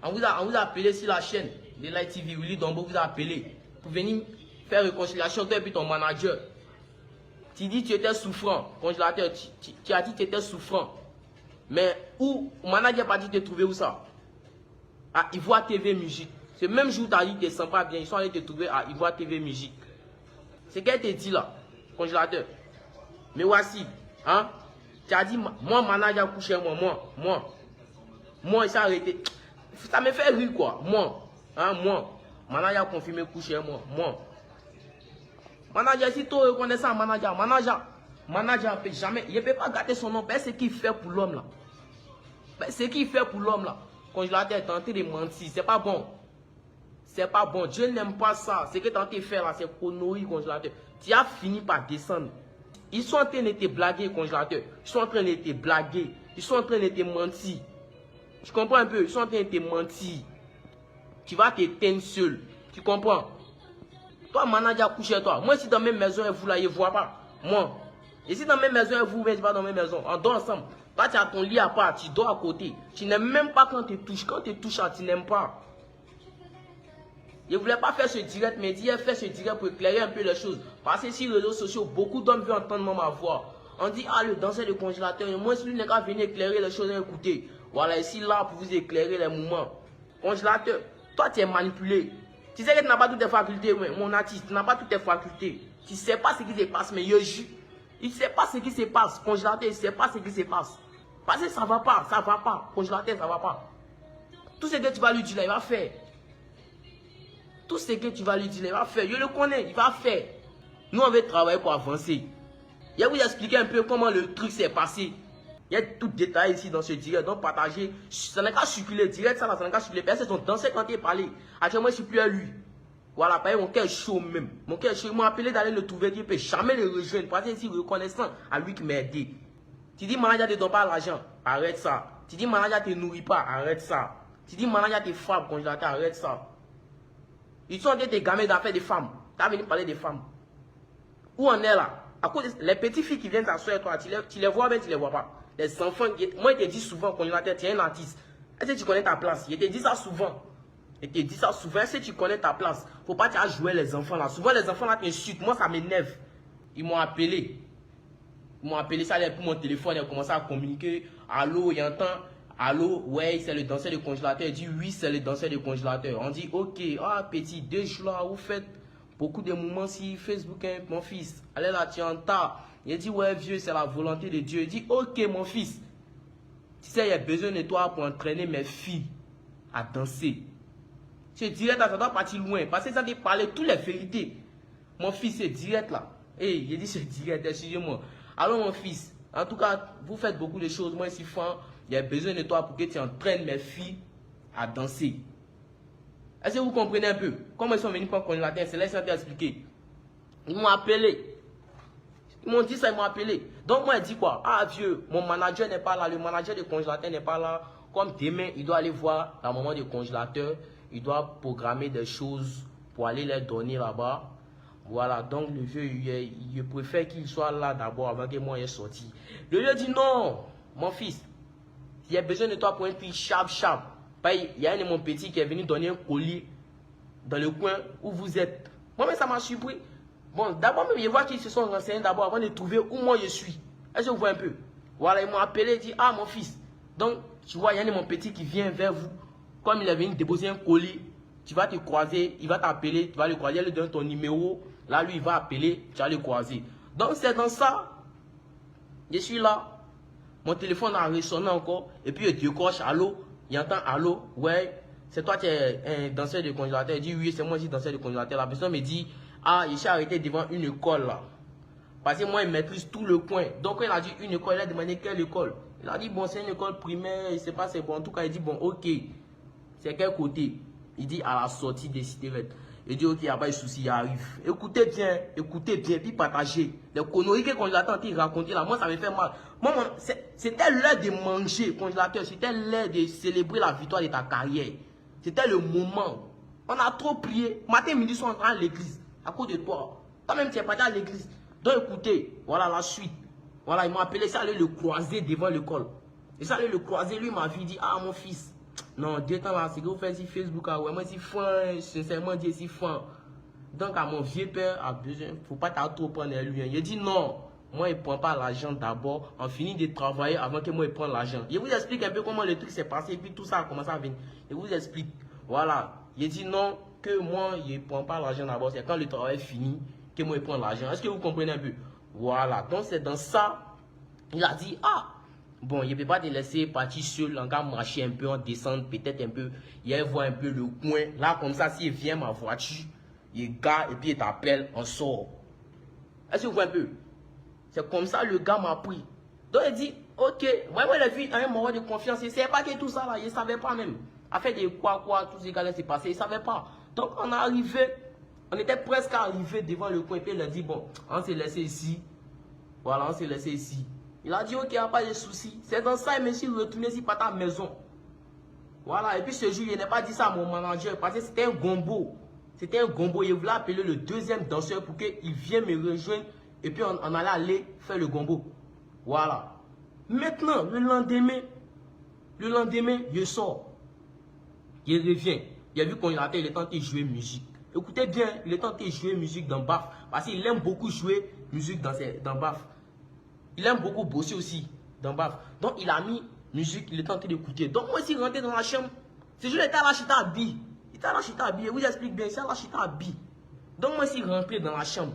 On vous a appelé sur la chaîne de Light TV, Willy Dombo vous a appelé pour venir faire réconciliation, toi et puis ton manager. Tu dis que tu étais souffrant, congélateur, tu as dit que tu étais souffrant. Mais où, le manager n'a pas dit de te trouver où ça? À Ivoire TV Musique. Ce même jour où tu as dit que tu ne sens pas bien, ils sont allés te trouver à Ivoire TV Musique. C'est qu'elle te dit là, congélateur. Mais voici, hein? Tu as dit, moi, manager couché moi, il s'est arrêté. Ça me fait rire quoi, moi, manager confirmé couché moi. Manager, si tu reconnais ça, manager, peut jamais, il ne peut pas gâter son nom, c'est ce qu'il fait pour l'homme là. C'est ce qu'il fait pour l'homme là. Congélateur est tenté de mentir, c'est pas bon. C'est pas bon, Dieu n'aime pas ça. Ce que tu as tenté de faire là, c'est connerie, congélateur. Tu as fini par descendre. Ils sont en train de te blaguer, congélateur. Ils sont en train de te blaguer. Ils sont en train de te mentir. Tu comprends un peu? Ils sont en train de te mentir. Tu vas t'éteindre seul. Tu comprends? Toi, manager, couchez-toi. Moi, si dans mes maisons, vous là, je ne vois pas. Moi. Et si dans mes maisons, vous, mais je vais dans mes maisons. On dort ensemble. Toi, tu as ton lit à part. Tu dors à côté. Tu n'aimes même pas quand tu touches. Quand tu touches, tu n'aimes pas. Je ne voulais pas faire ce direct, mais dire faire ce direct pour éclairer un peu les choses. Parce que sur les réseaux sociaux, beaucoup d'hommes veulent entendre ma voix. On dit, ah, le danseur de congélateur, moi, celui n'est qu'à venir éclairer les choses et écouter. Voilà, ici, là, pour vous éclairer les moments. Congélateur, toi, tu es manipulé. Tu sais que tu n'as pas toutes tes facultés, mon artiste, tu n'as pas toutes tes facultés. Tu ne sais pas ce qui se passe, mais il ne sait pas ce qui se passe. Congélateur, il ne sait pas ce qui se passe. Parce que ça ne va pas, ça ne va pas. Congélateur, ça ne va pas. Tout ce que tu vas lui dire, il va faire. Tout ce que tu vas lui dire, il va faire. Je le connais, il va faire. Nous, on veut travailler pour avancer. Je vais vous expliquer un peu comment le truc s'est passé. Il y a tout détail ici dans ce direct. Donc, partagez. Ça n'a qu'à circuler. Direct, ça n'a qu'à circuler. Personne sont dansés quand il parlait. Actuellement, je ne suis plus à lui. Voilà, par exemple, mon cœur est chaud même. Mon cœur est chaud. Ils m'ont appelé d'aller le trouver. Il ne peut jamais le rejoindre. Parce que c'est reconnaissant à lui qui m'a aidé. Tu dis, manager ne te donne pas l'argent. Arrête ça. Tu dis, manager ne te nourrit pas. Arrête ça. Tu dis, manager te frappe, congélateur. Arrête ça. Ils sont en train de gamins d'affaires des femmes. Tu as venu parler des femmes. Où on est là? À cause les petites filles qui viennent t'asseoir toi, tu les vois bien, tu ne les vois pas. Les enfants, moi je te dis souvent, congélateur, tu es un artiste. Est-ce que tu connais ta place? Je te dis ça souvent. Est-ce que tu connais ta place? Faut pas te jouer les enfants là. Souvent les enfants là t'insultent. Moi ça m'énerve. Ils m'ont appelé. Ça allait pour mon téléphone. Ils ont commencé à communiquer. Allô, il entend. Allô, ouais, c'est le danseur de congélateur. Il dit oui, c'est le danseur de congélateur. On dit ok, ah petit, 2 jours là, vous faites beaucoup de moments sur Facebook, hein, mon fils. Allez là, tu es en retard. Il dit ouais, vieux, c'est la volonté de Dieu. Il dit ok, mon fils. Tu sais, il y a besoin de toi pour entraîner mes filles à danser. C'est direct là, ça doit partir loin. Parce que ça dit parler toutes les vérités. Mon fils, c'est direct là. Hey, il dit c'est direct, excusez-moi. Alors, mon fils, en tout cas, vous faites beaucoup de choses. Moi, ici, il y a besoin de toi pour que tu entraînes mes filles à danser. Est-ce que vous comprenez un peu? Comment ils sont venus prendre congélateur? C'est là qu'ils sont expliquer. Ils m'ont appelé. Ils m'ont dit ça, ils m'ont appelé. Donc moi, je dis quoi? Ah vieux, mon manager n'est pas là. Le manager de congélateur n'est pas là. Comme demain, il doit aller voir la maman de congélateur. Il doit programmer des choses pour aller les donner là-bas. Voilà, donc le vieux, il préfère qu'il soit là d'abord avant que moi, je sorti. Le vieux dit non, mon fils. Il y a besoin de toi pour un prix sharp. Il y a un de mon petit qui est venu donner un colis dans le coin où vous êtes. Moi, mais ça m'a surpris. Bon, d'abord, je vois qu'ils se sont renseignés d'abord avant de trouver où moi je suis. Est-ce que vous voyez un peu? Voilà, ils m'ont appelé et dit, ah, mon fils. Donc, tu vois, il y a un de mon petit qui vient vers vous. Comme il est venu déposer un colis, tu vas te croiser, il va t'appeler, tu vas le croiser, il lui donne ton numéro. Là, lui, il va appeler, tu vas le croiser. Donc, c'est dans ça. Je suis là. Mon téléphone a résonné encore. Et puis, il décroche. Allô? Il entend allô? Ouais. C'est toi qui es un danseur de congélateur. Il dit oui, c'est moi qui suis danseur de congélateur. La personne me dit ah, je suis arrêté devant une école là. Parce que moi, il maîtrise tout le coin. Donc, quand il a dit une école, il a demandé quelle école. Il a dit bon, c'est une école primaire. Je ne sais pas, c'est bon. En tout cas, il dit bon, ok. C'est quel côté? Il dit à la sortie des citérettes. Il dit ok, il n'y a pas de souci, il arrive. Écoutez bien, puis partagez. Les conneries que le congélateur a raconté là, moi ça me fait mal. Moi, c'était l'heure de manger, congélateur. C'était l'heure de célébrer la victoire de ta carrière. C'était le moment. On a trop prié. Matin, midi, soir, on est à l'église. À cause de toi. Toi-même, tu n'es pas à l'église. Donc écoutez, voilà la suite. Voilà, ils m'ont appelé, ça allait le croiser devant l'école. Et ça allait le croiser, lui m'a dit, ah mon fils, Non, deux temps là, c'est que vous faites sur Facebook, ouais, moi, c'est fin, sincèrement, Dieu, c'est fin. Donc, à mon vieux père a besoin, faut pas trop prendre lui. Il dit non, moi, il prend pas l'argent d'abord, on finit de travailler avant que moi, il prenne l'argent. Je vous explique un peu comment le truc s'est passé, et puis tout ça a commencé à venir. Je vous explique. Voilà. Il dit non, que moi, il ne prend pas l'argent d'abord, c'est quand le travail est fini que moi, il prend l'argent. Est-ce que vous comprenez un peu? Voilà. Donc, c'est dans ça, il a dit, ah, bon, il ne peut pas te laisser partir seul, en cas marcher un peu, en descendre, peut-être un peu, il voit un peu le coin. Là, comme ça, s'il vient ma voiture, il gare et puis il t'appelle, on sort. Est-ce que vous voyez un peu? C'est comme ça le gars m'a pris. Donc il dit, ok, moi il a vu un moment de confiance, il ne savait pas que tout ça là, il ne savait pas même. A fait des quoi, tous ces gars-là s'est passé, il ne savait pas. Donc on est arrivé, on était presque arrivé devant le coin, puis il a dit, bon, on s'est laissé ici. Voilà, on s'est laissé ici. Il a dit, ok, il n'y a pas de souci. C'est dans ça, il me suis retourné ici par ta maison. Voilà, et puis ce jour, il n'a pas dit ça à mon manager, parce que c'était un gombo. C'était un gombo, il voulait appeler le deuxième danseur pour qu'il vienne me rejoindre. Et puis on allait aller faire le gombo. Voilà. Maintenant, le lendemain, je sors. Je reviens. Il a vu qu'on il est tenté de jouer musique. Écoutez bien, il est tenté de jouer musique dans BAF. Parce qu'il aime beaucoup jouer musique dans BAF. Il aime beaucoup bosser aussi dans BAF. Donc il a mis musique, il est tenté d'écouter. Donc moi, je suis rentré dans la chambre. Ce jour, il était à la chita habillé. Il était à la chita habillé. Je vous explique bien, c'est à la chita habillé. Donc moi, je suis rentré dans la chambre.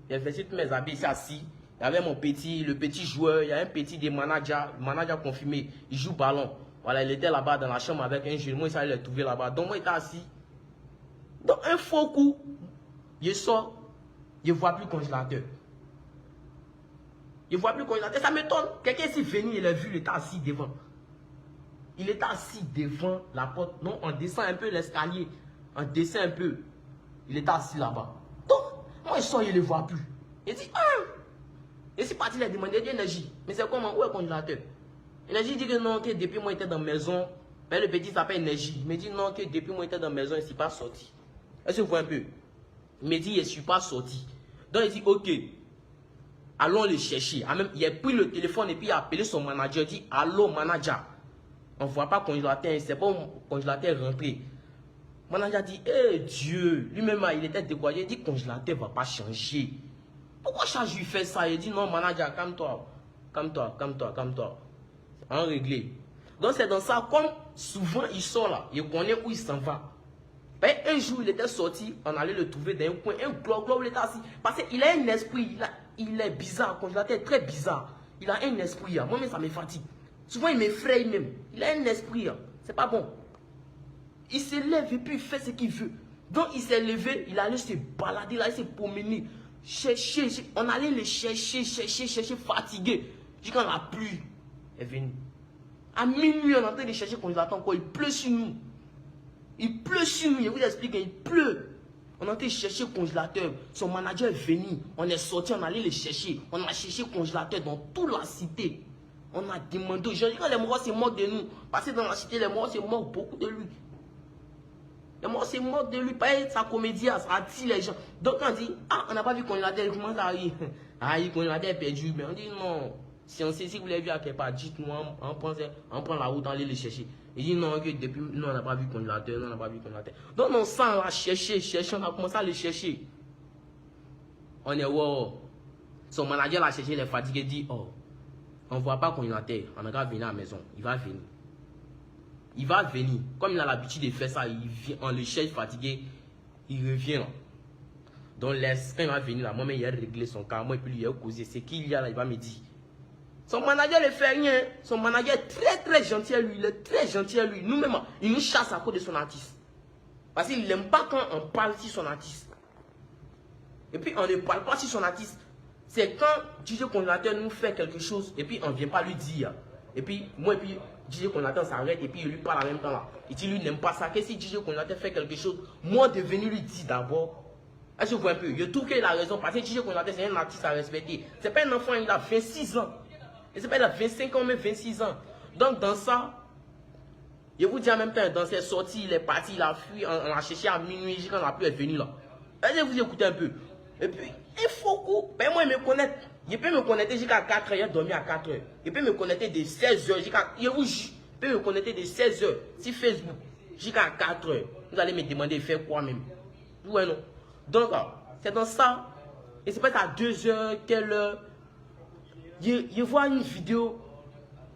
J'ai fait tous mes habits, c'est assis. Il y avait le petit joueur, il y a un petit des managers, le manager confirmé, il joue ballon. Voilà, il était là-bas dans la chambre avec un jeune, moi il allait le trouver là-bas. Donc moi il était assis. Donc un faux coup, je sors, je ne vois plus le congélateur. Je ne vois plus le congélateur, ça m'étonne. Quelqu'un s'est venu, il a vu, il était assis devant. Il était assis devant la porte. Non, on descend un peu l'escalier, on descend un peu. Il était assis là-bas. Donc, moi, je sors, je ne le vois plus. Il dit, ah! Et c'est parti, il a demandé de l'énergie. Mais c'est comment? Où est le congélateur? L'énergie dit que non, que depuis moi, j'étais dans la maison. Mais le petit s'appelle énergie. Il me dit non, que depuis moi, j'étais dans la maison, il ne suis pas sorti. Est-ce que vous voyez un peu? Il me dit, je ne suis pas sorti. Donc, il dit, ok, allons le chercher. Il a pris le téléphone et puis il a appelé son manager. Il dit, allô, manager. On ne voit pas le congélateur, c'est pas le congélateur rentré. Le manager dit, eh Dieu, lui-même il était découragé, il dit que le congélateur ne va pas changer. Pourquoi charge lui fait ça? Il dit non, manager, calme-toi. Calme-toi. En réglé. Donc c'est dans ça, comme souvent il sort là, il connaît où il s'en va. Un jour il était sorti, on allait le trouver dans un coin, un globe, il était assis. Parce qu'il a un esprit, il est bizarre, le congélateur est très bizarre. Il a un esprit, moi-même ça me fatigue. Souvent il m'effraie même. Il a un esprit, c'est pas bon. Il se lève et puis il fait ce qu'il veut. Donc il s'est levé, il allait se balader, il allait se promener, chercher. On allait le chercher, fatigué. Jusqu'à la pluie est venue. À minuit, on est en train de chercher qu'on nous attend encore. Il pleut sur nous. Je vous explique, il pleut. On est en train de chercher le congélateur. Son manager est venu. On est sorti, on allait le chercher. On a cherché le congélateur dans toute la cité. On a demandé aux gens, quand les morts se moquent de nous. Parce que dans la cité, les morts se moquent beaucoup de lui. Les morts se moquent de lui. Pas sa comédie, ça attire les gens. Donc on dit, ah, on n'a pas vu qu'on l'a dit, comment ça arrive? Ah, qu'on l'a dit perdu. Mais on dit non. Si on sait si vous l'avez vu à quelque part, dites-nous, on prend la route, on allait le chercher. Il dit non, que depuis, nous on n'a pas vu congélateur, Donc on sent la chercher, on a commencé à le chercher. On est wow. Son manager l'a cherché, il est fatigué, il dit, oh. On ne voit pas congélateur, on a qu'à venir à la maison. Il va venir. Comme il a l'habitude de faire ça, on le cherche fatigué, il revient. Donc, quand il va venir là, moi-même, il a réglé son cas, moi, et puis il a causé. C'est qu'il y a là, il va me dire. Son manager ne fait rien. Son manager est très, très gentil à lui. Il est très gentil à lui. Nous-mêmes, il nous chasse à cause de son artiste. Parce qu'il n'aime pas quand on parle sur son artiste. Et puis, on ne parle pas sur son artiste. C'est quand DJ Congélateur nous fait quelque chose et puis on ne vient pas lui dire. Et puis moi et puis DJ Congélateur s'arrête et puis il lui parle en même temps là. Il dit lui n'aime pas ça. Que si DJ Congélateur fait quelque chose, moi de venir lui dire d'abord. Est-ce que vous voyez un peu? Je trouve qu'il a raison parce que DJ Congélateur c'est un artiste à respecter. C'est pas un enfant, il a 26 ans. Et c'est pas il a 25 ans mais 26 ans. Donc dans ça, je vous dis en même temps, dans ses sorties, il est parti, il a fui, on l'a cherché à minuit quand la pluie est venue là. Est-ce que vous écoutez un peu? Et puis, il faut que, ben moi, il me connecte. Il peut me connecter jusqu'à 4 h, il a dormi à 4 h. Il peut me connecter de 16 h jusqu'à, je vous jure, peut vous connecter de 16h sur Facebook jusqu'à 4h. Vous allez me demander de faire quoi même. Ouais, non. Donc, c'est dans ça. Et c'est peut-être à 2h, quelle heure. Je vois une vidéo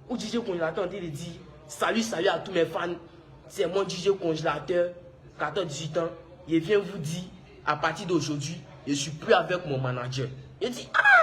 où DJ Congélateur en train de dire salut, salut à tous mes fans. C'est mon DJ Congélateur, 14-18 ans. Je viens vous dire, à partir d'aujourd'hui, je ne suis plus avec mon manager. Je dis, ah!